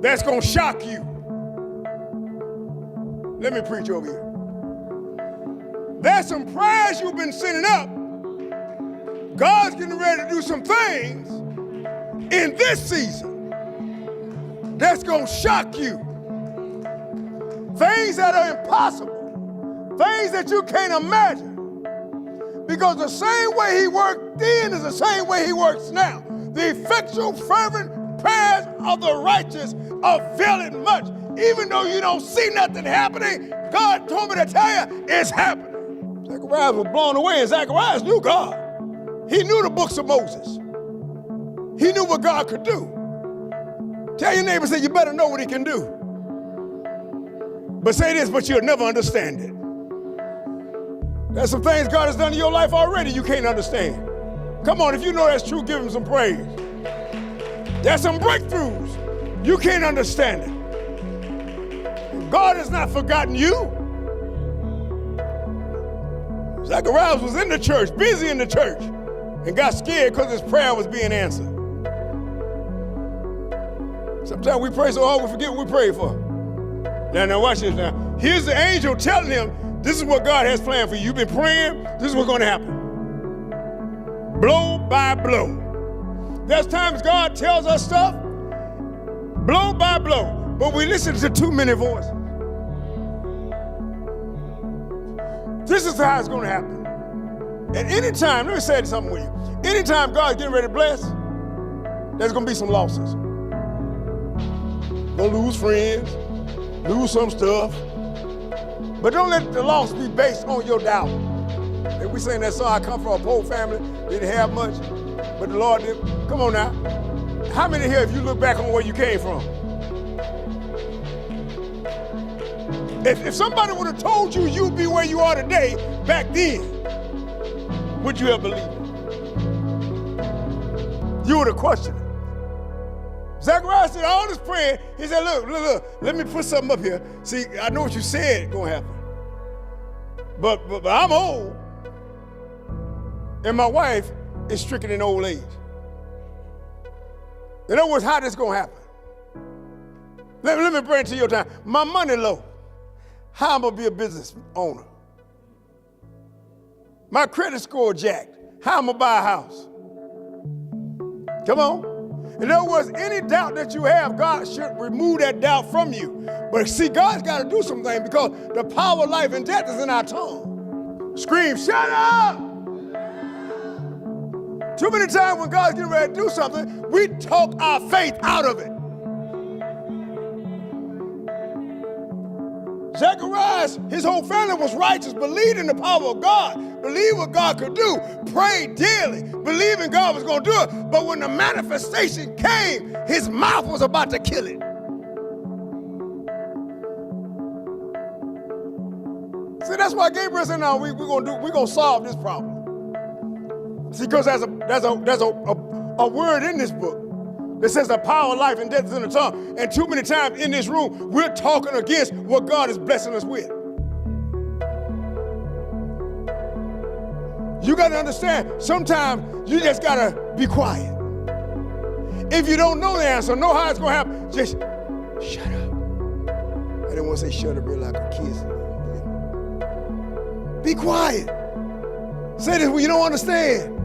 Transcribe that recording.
that's going to shock you. Let me preach over here. There's some prayers you've been sending up. God's getting ready to do some things in this season that's going to shock you. Things that are impossible. Things that you can't imagine. Because the same way he worked then is the same way he works now. The effectual, fervent prayers of the righteous avail it much. Even though you don't see nothing happening, God told me to tell you it's happening. Zacharias was blown away, and Zacharias knew God. He knew the books of Moses. He knew what God could do. Tell your neighbor, say, you better know what he can do. But say this, but you'll never understand it. There's some things God has done in your life already you can't understand. Come on, if you know that's true, give him some praise. There's some breakthroughs. You can't understand it. God has not forgotten you. Zacharias was in the church, busy in the church, and got scared because his prayer was being answered. Sometimes we pray so hard we forget what we pray for. Now watch this now. Here's the angel telling him, this is what God has planned for you. You've been praying, this is what's going to happen. Blow by blow. There's times God tells us stuff, blow by blow, but we listen to too many voices. This is how it's going to happen. And anytime, let me say something with you. Anytime God's getting ready to bless, there's going to be some losses. Going to lose friends, lose some stuff. But don't let the loss be based on your doubt. If we sing that song, I come from a poor family, didn't have much, but the Lord did. Come on now. How many here, if you look back on where you came from? If somebody would have told you you'd be where you are today, back then, would you have believed it? You would have questioned it. Zacharias did all this praying. He said, look, let me put something up here. See, I know what you said going to happen. But I'm old, and my wife is stricken in old age. In other words, how this going to happen? Let me bring it to your time. My money low. How I'm going to be a business owner? My credit score jacked. How I'm going to buy a house? Come on. In other words, any doubt that you have, God should remove that doubt from you. But see, God's got to do something because the power of life and death is in our tongue. Scream, shut up! Too many times when God's getting ready to do something, we talk our faith out of it. Zacharias, his whole family was righteous, believed in the power of God, believed what God could do, prayed daily, believing God was going to do it. But when the manifestation came, his mouth was about to kill it. See, that's why Gabriel said, "No, we're gonna solve this problem." See, because there's a word in this book that says the power of life and death is in the tongue. And too many times in this room, we're talking against what God is blessing us with. You got to understand, sometimes you just got to be quiet. If you don't know the answer, know how it's going to happen, just shut up. I didn't want to say shut up real like a kid. Be quiet. Say this when you don't understand.